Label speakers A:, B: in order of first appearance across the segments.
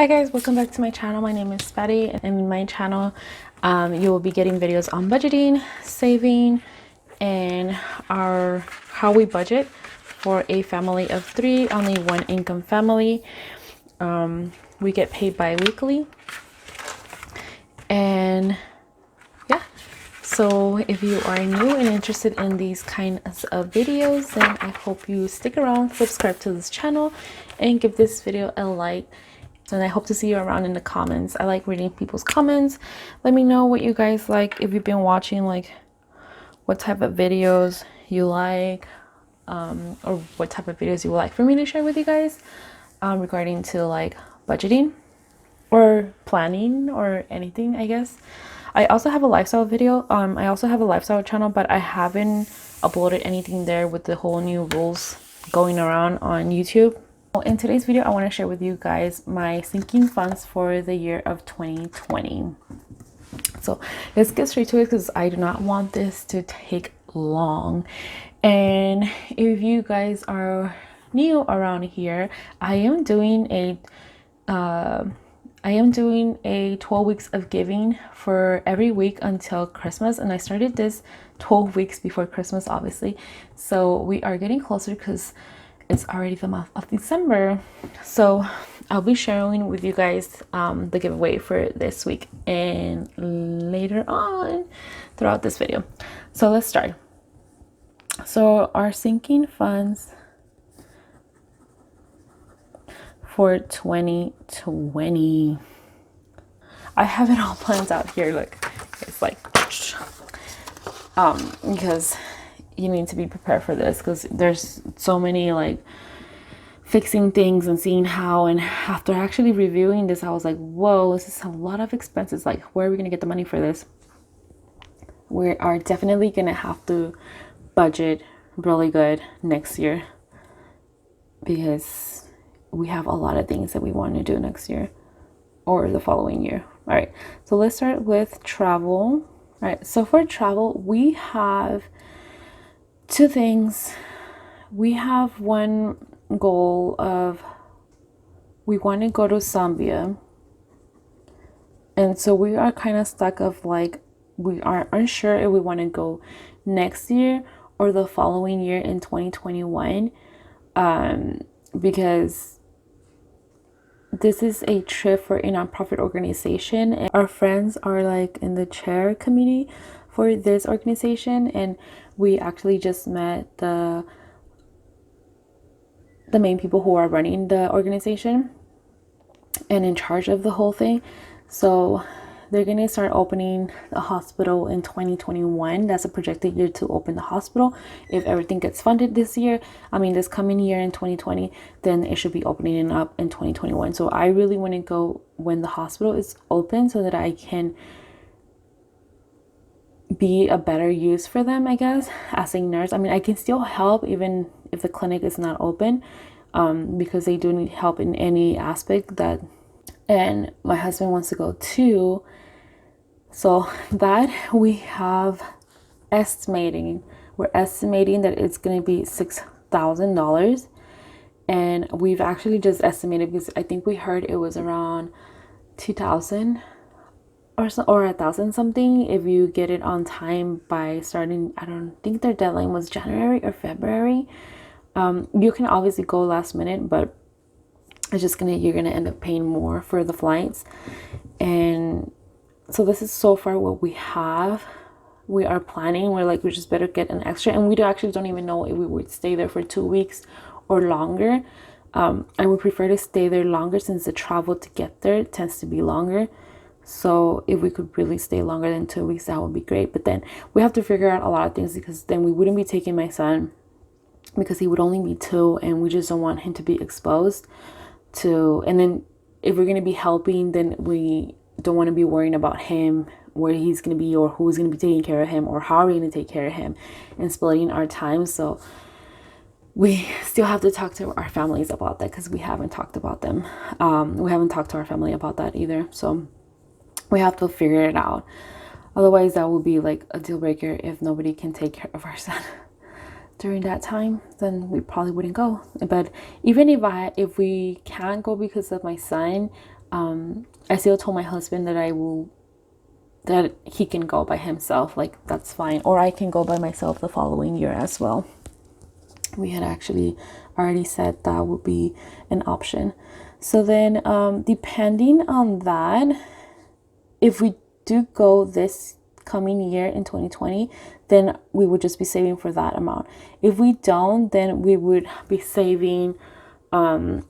A: Hi guys, welcome back to my channel. My name is Betty, and in my channel you will be getting videos on budgeting, saving, and how we budget for a family of 3, only one income family. We get paid bi-weekly, and yeah, so if you are new and interested in these kinds of videos, then I hope you stick around, subscribe to this channel, and give this video a like. And I hope to see you around in the comments. I like reading people's comments. Let me know what you guys like, if you've been watching, like what type of videos you like, or what type of videos you would like for me to share with you guys regarding to like budgeting or planning or anything, I guess. I also have a lifestyle video. I also have a lifestyle channel, but I haven't uploaded anything there with the whole new rules going around on YouTube. In today's video, I want to share with you guys my sinking funds for the year of 2020. So let's get straight to it, because I do not want this to take long. And if you guys are new around here, I am doing a 12 weeks of giving for every week until Christmas, and I started this 12 weeks before Christmas, obviously. So we are getting closer because it's already the month of December. So I'll be sharing with you guys the giveaway for this week and later on throughout this video. So let's start. So our sinking funds for 2020, I have it all planned out here. Look, it's like because you need to be prepared for this, because there's so many like fixing things and seeing how, and after actually reviewing this, I was like, whoa, this is a lot of expenses. Like, where are we gonna get the money for this? We are definitely gonna have to budget really good next year, because we have a lot of things that we want to do next year or the following year. All right, so let's start with travel. All right, so for travel, we have 2 things. We have one goal of, we want to go to Zambia, and so we are kind of stuck of like, we are unsure if we want to go next year or the following year in 2021, because this is a trip for a nonprofit organization, and our friends are like in the chair committee for this organization, and we actually just met the main people who are running the organization and in charge of the whole thing. So they're going to start opening the hospital in 2021. That's a projected year to open the hospital. If everything gets funded this year, this coming year in 2020, then it should be opening up in 2021. So I really want to go when the hospital is open, so that I can be a better use for them, I guess, as a nurse. I can still help even if the clinic is not open, because they do need help in any aspect that, and my husband wants to go too. So that we have we're estimating that it's going to be $6,000, and we've actually just estimated, because I think we heard it was around 2,000 or 1,000 something if you get it on time by starting, I don't think their deadline was January or February. You can obviously go last minute, but it's just you're gonna end up paying more for the flights. And so this is so far what we have. We are planning, we're like, we just better get an extra, and we don't even know if we would stay there for 2 weeks or longer. I would prefer to stay there longer, since the travel to get there tends to be longer. So if we could really stay longer than 2 weeks, that would be great. But then we have to figure out a lot of things, because then we wouldn't be taking my son, because he would only be 2, and we just don't want him to be exposed to. And then if we're going to be helping, then we don't want to be worrying about him, where he's going to be, or who's going to be taking care of him, or how are we going to take care of him, and splitting our time. So we still have to talk to our families about that, because we haven't talked about them. We haven't talked to our family about that either. So we have to figure it out. Otherwise, that would be like a deal breaker if nobody can take care of our son during that time. Then we probably wouldn't go. But even if we can't go because of my son, I still told my husband that he can go by himself, like that's fine, or I can go by myself the following year as well. We had actually already said that would be an option. So then depending on that, if we do go this coming year in 2020, then we would just be saving for that amount. If we don't, then we would be saving around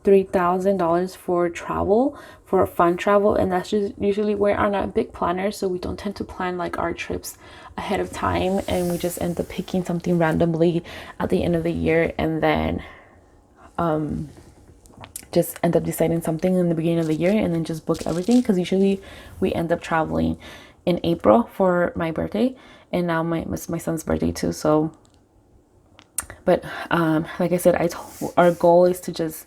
A: $3,000 for travel, for fun travel, and that's just usually we're on a big planner, so we don't tend to plan like our trips ahead of time, and we just end up picking something randomly at the end of the year, and then just end up deciding something in the beginning of the year, and then just book everything, because usually we end up traveling in April for my birthday, and now my son's birthday too. So but like I said, our goal is to just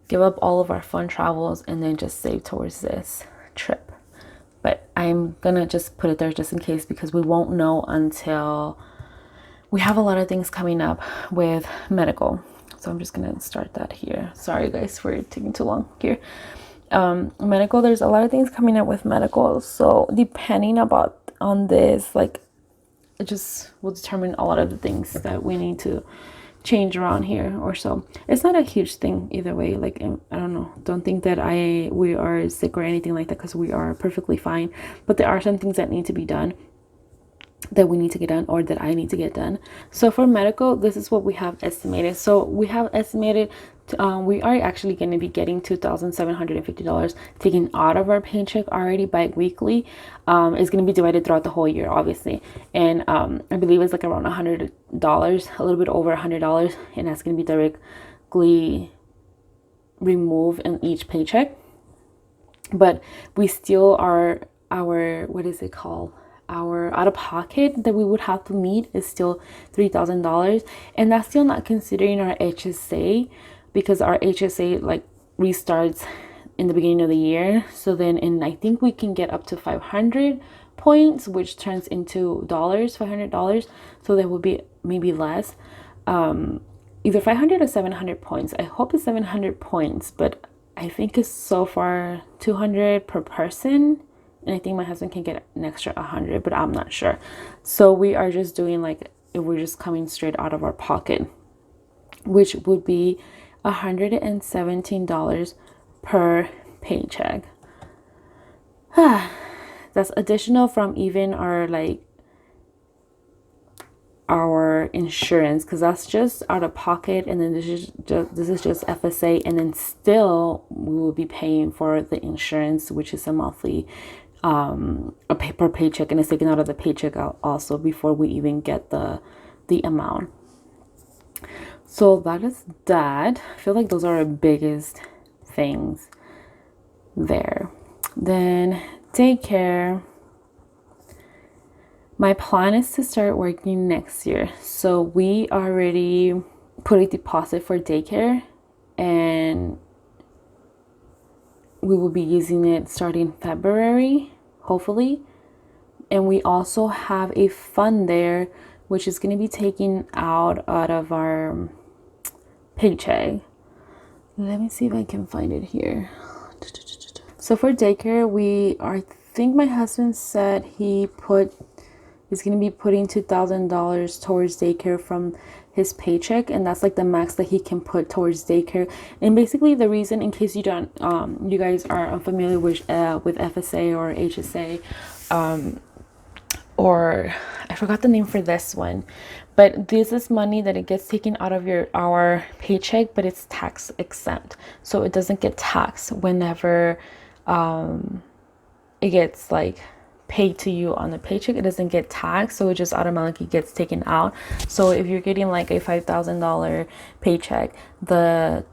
A: give up all of our fun travels and then just save towards this trip. But I'm gonna just put it there just in case, because we won't know until we have a lot of things coming up with medical. So I'm just gonna start that here. Sorry guys for taking too long here. Medical, there's a lot of things coming up with medical, so depending on this, like, it just will determine a lot of the things that we need to change around here or so. It's not a huge thing either way. Like, I don't know, don't think that we are sick or anything like that, because we are perfectly fine. But there are some things that need to be done, that we need to get done, or that I need to get done. So for medical, this is what we have estimated. So we have estimated we are actually going to be getting $2,750 taken out of our paycheck already bi-weekly. It's going to be divided throughout the whole year, obviously, and I believe it's like around $100, a little bit over $100, and that's going to be directly removed in each paycheck. But we still are, what is it called, our out-of-pocket that we would have to meet is still $3,000, and that's still not considering our HSA, because our HSA like restarts in the beginning of the year. So then, and I think we can get up to 500 points, which turns into $500. So that would be maybe less, either 500 or 700 points. I hope it's 700 points, but I think it's so far 200 per person. And I think my husband can get an extra 100, but I'm not sure. So we are just doing like, if we're just coming straight out of our pocket, which would be $117 per paycheck. That's additional from even our insurance, because that's just out of pocket, and then this is just FSA, and then still we will be paying for the insurance, which is a monthly a per paycheck, and it's taken out of the paycheck also before we even get the amount. So that is that. I feel like those are our biggest things there. Then daycare. My plan is to start working next year. So we already put a deposit for daycare, and we will be using it starting February, hopefully. And we also have a fund there, which is going to be taken out of our paycheck. Let me see if I can find it here. So for daycare, I think my husband said he's going to be putting $2,000 towards daycare from his paycheck, and that's like the max that he can put towards daycare. And basically the reason, in case you guys are unfamiliar with FSA or HSA, or I forgot the name for this one, but this is money that it gets taken out of our paycheck, but it's tax exempt, so it doesn't get taxed whenever it gets like paid to you on the paycheck. It doesn't get taxed, so it just automatically gets taken out. So if you're getting like a $5,000 paycheck, the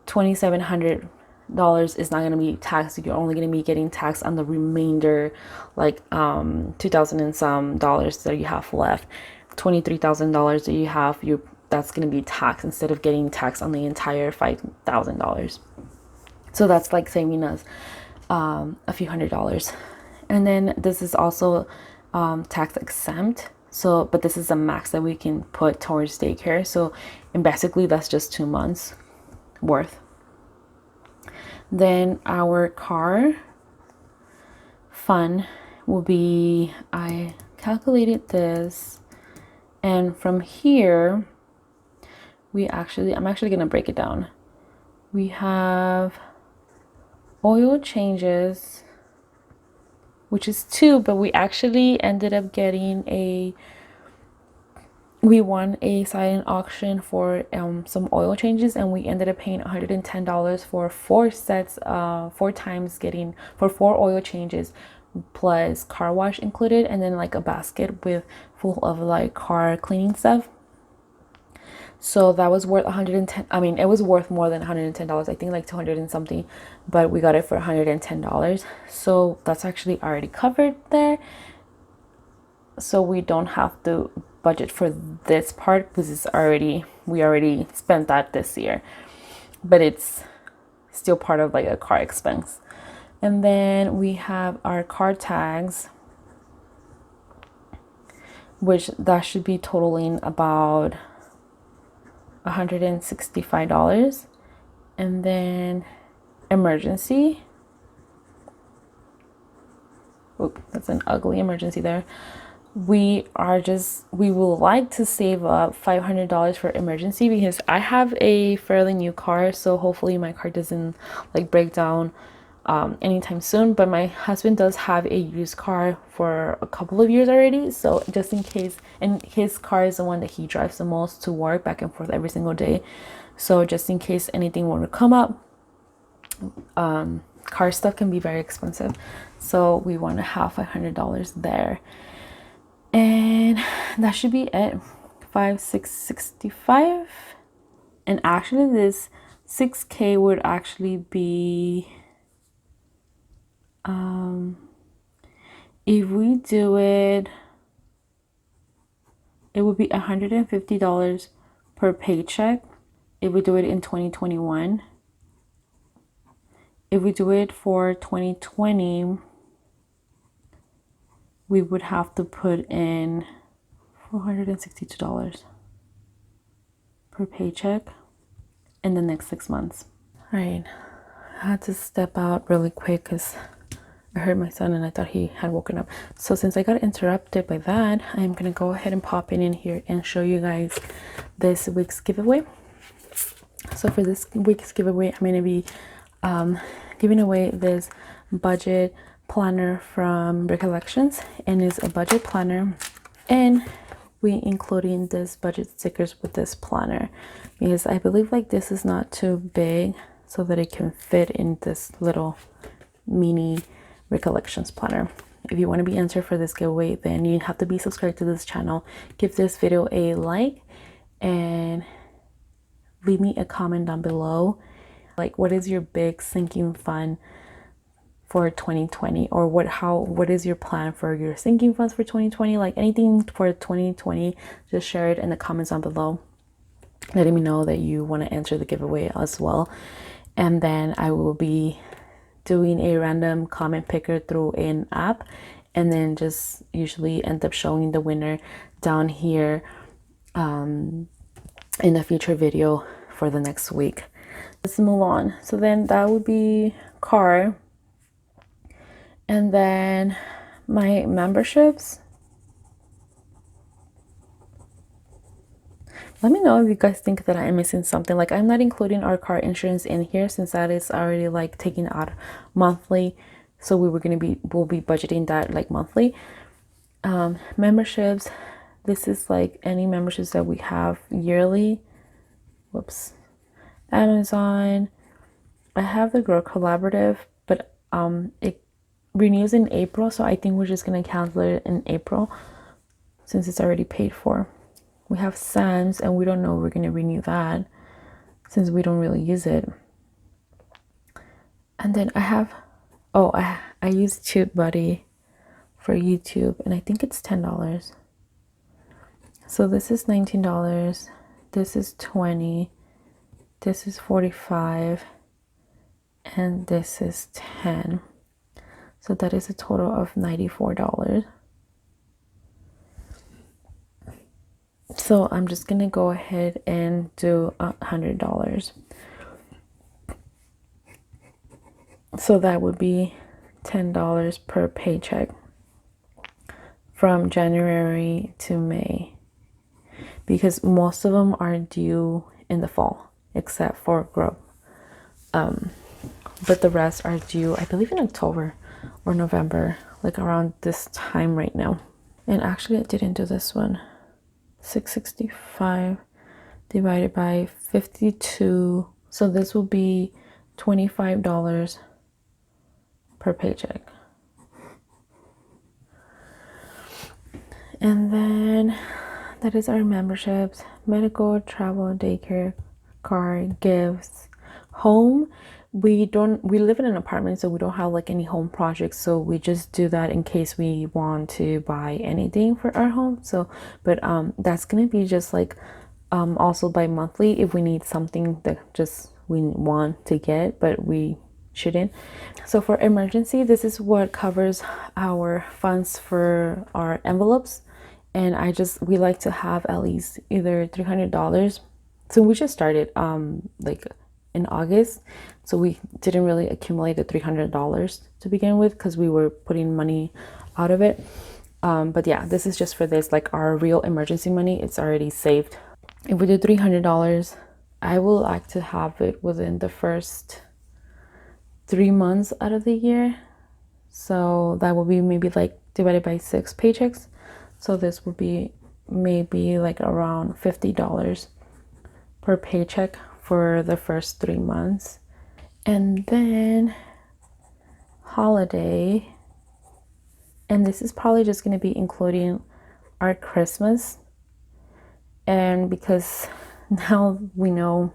A: $2,700 is not going to be taxed. You're only going to be getting taxed on the remainder, like $2,000 and some dollars that you have left. $23,000 that you have, that's going to be taxed instead of getting taxed on the entire $5,000. So that's like saving us a few $100s. And then this is also tax exempt. So, but this is the max that we can put towards daycare. So, and basically that's just 2 months worth. Then our car fund will be, I calculated this, and from here I'm actually gonna break it down. We have oil changes, which is 2, but we actually ended up getting we won a silent auction for some oil changes, and we ended up paying $110 for 4 times, getting for 4 oil changes plus car wash included, and then like a basket with full of like car cleaning stuff. So that was worth 110. I mean, it was worth more than $110. I think like 200 and something, but we got it for $110. So that's actually already covered there. So we don't have to budget for this part because we already spent that this year, but it's still part of like a car expense. And then we have our car tags, which that should be totaling about $165. And then emergency, that's an ugly emergency there. We will like to save up $500 for emergency because I have a fairly new car, so hopefully my car doesn't like break down anytime soon. But my husband does have a used car for a couple of years already, so just in case, and his car is the one that he drives the most to work back and forth every single day, so just in case anything were to come up, car stuff can be very expensive, so we want to have $500 there. And that should be it. 5,665. And actually this 6K would actually be if we do it, it would be $150 per paycheck if we do it in 2021. If we do it for 2020, we would have to put in $462 per paycheck in the next 6 months. All right, I had to step out really quick because I heard my son and I thought he had woken up. So since I got interrupted by that, I'm gonna go ahead and pop in here and show you guys this week's giveaway. So for this week's giveaway, I'm gonna be giving away this budget planner from Recollections, and it's a budget planner, and we including this budget stickers with this planner because I believe like this is not too big so that it can fit in this little mini Recollections planner. If you want to be entered for this giveaway, then you have to be subscribed to this channel, give this video a like, and leave me a comment down below, like what is your big sinking fund for 2020, or what is your plan for your sinking funds for 2020, like anything for 2020, just share it in the comments down below, letting me know that you want to enter the giveaway as well. And then I will be doing a random comment picker through an app, and then just usually end up showing the winner down here in a future video for the next week. Let's move on. So then that would be car. And then my memberships. Let me know if you guys think that I'm missing something. Like I'm not including our car insurance in here since that is already like taken out monthly. So we'll be budgeting that like monthly. Memberships. This is like any memberships that we have yearly. Whoops. Amazon. I have the Grow Collaborative, but it renews in April, so I think we're just gonna cancel it in April since it's already paid for. We have Sam's, and we don't know if we're gonna renew that since we don't really use it. And then I have I use TubeBuddy for YouTube, and I think it's $10. So this is $19, this is $20, this is $45, and this is $10. So that is a total of $94. So I'm just gonna go ahead and do $100. So that would be $10 per paycheck from January to May, because most of them are due in the fall except for Grub. But the rest are due, I believe, in October or November, like around this time right now. And actually, I didn't do this one. 665 divided by 52. So this will be $25 per paycheck. And then that is our memberships: medical, travel, daycare, car, gifts, home. We live in an apartment, so we don't have like any home projects, so we just do that in case we want to buy anything for our home. So but that's gonna be just like also by monthly if we need something that just we want to get but we shouldn't. So for emergency, this is what covers our funds for our envelopes, and we like to have at least either $300. So we just started like in August, so we didn't really accumulate the $300 to begin with because we were putting money out of it. But yeah, this is just for this, like our real emergency money. It's already saved. If we do $300, I will like to have it within the first 3 months out of the year. So that will be maybe like divided by 6 paychecks. So this would be maybe like around $50 per paycheck for the first 3 months. And then holiday, and this is probably just going to be including our Christmas. And because now we know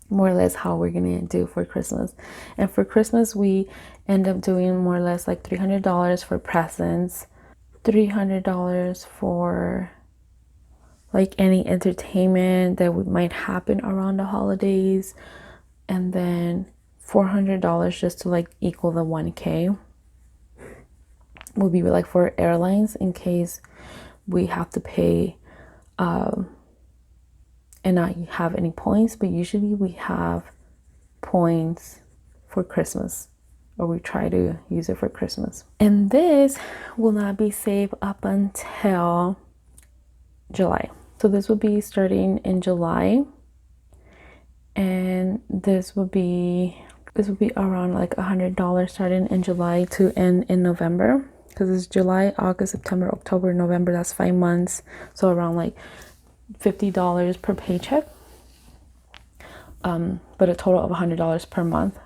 A: more or less how we're gonna do for Christmas, and for Christmas we end up doing more or less like $300 for presents, $300 for like any entertainment that might happen around the holidays, and then $400 just to like equal the 1K will be like for airlines in case we have to pay and not have any points. But usually we have points for Christmas, or we try to use it for Christmas. And this will not be saved up until July. So this will be starting in July, and this will be around like $100 starting in July to end in November, because it's July, August, September, October, November. That's 5 months, so around like $50 per paycheck, but a total of $100 per month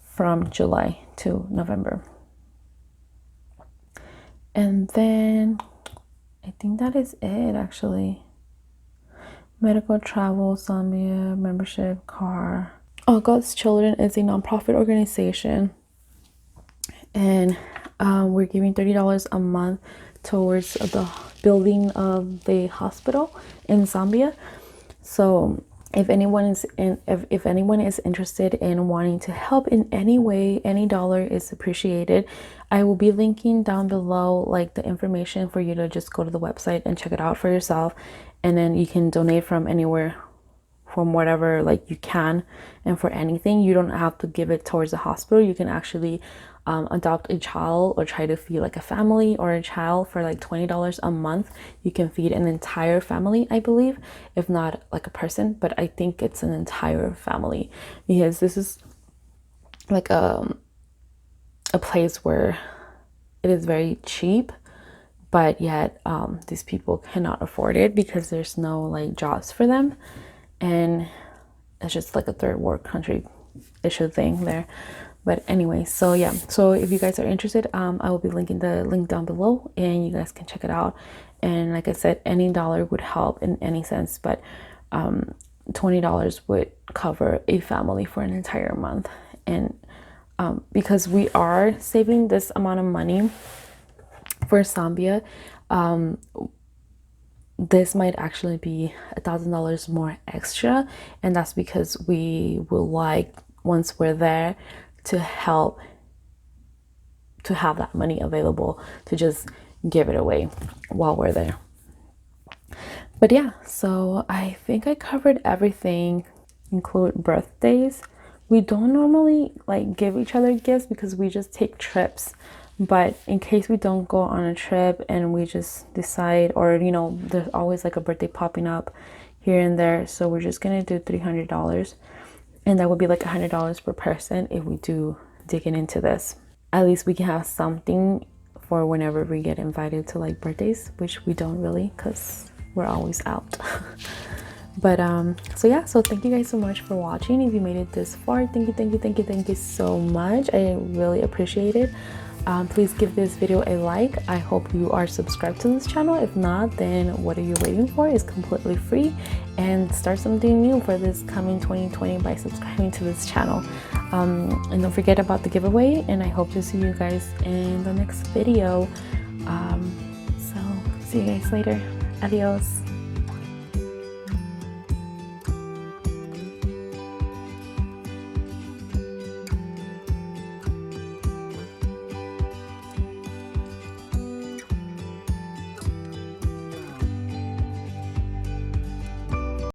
A: from July to November. And then I think that is it actually. Medical, travel, Zambia, membership, car. Oh, God's Children is a nonprofit organization, and we're giving $30 a month towards the building of the hospital in Zambia. So if anyone is interested in wanting to help in any way, any dollar is appreciated. I will be linking down below like the information for you to just go to the website and check it out for yourself, and then you can donate from anywhere, from whatever like you can. And for anything, you don't have to give it towards the hospital. You can actually adopt a child or try to feed like a family or a child for like $20 a month. You can feed an entire family, I believe, if not like a person, but I think it's an entire family, because this is like a place where it is very cheap, but yet these people cannot afford it because there's no like jobs for them, and it's just like a third world country issue thing there. But anyway, so yeah, so if you guys are interested, I will be linking the link down below, and you guys can check it out. And like I said, any dollar would help in any sense, but $20 would cover a family for an entire month. And because we are saving this amount of money for Zambia, this might actually be $1,000 more extra, and that's because we will like, once we're there, to help to have that money available to just give it away while we're there. But yeah, so I think I covered everything. include birthdays. We don't normally like give each other gifts because we just take trips. But in case we don't go on a trip and we just decide, or you know, there's always like a birthday popping up here and there, so we're just gonna do $300, and that would be like $100 per person if we do digging into this. At least we can have something for whenever we get invited to like birthdays, which we don't really because we're always out. But so yeah, so thank you guys so much for watching. If you made it this far, thank you so much. I really appreciate it. Please give this video a like. I hope you are subscribed to this channel. If not, then what are you waiting for? It's completely free, and start something new for this coming 2020 by subscribing to this channel. And don't forget about the giveaway, and I hope to see you guys in the next video. So see you guys later. Adios.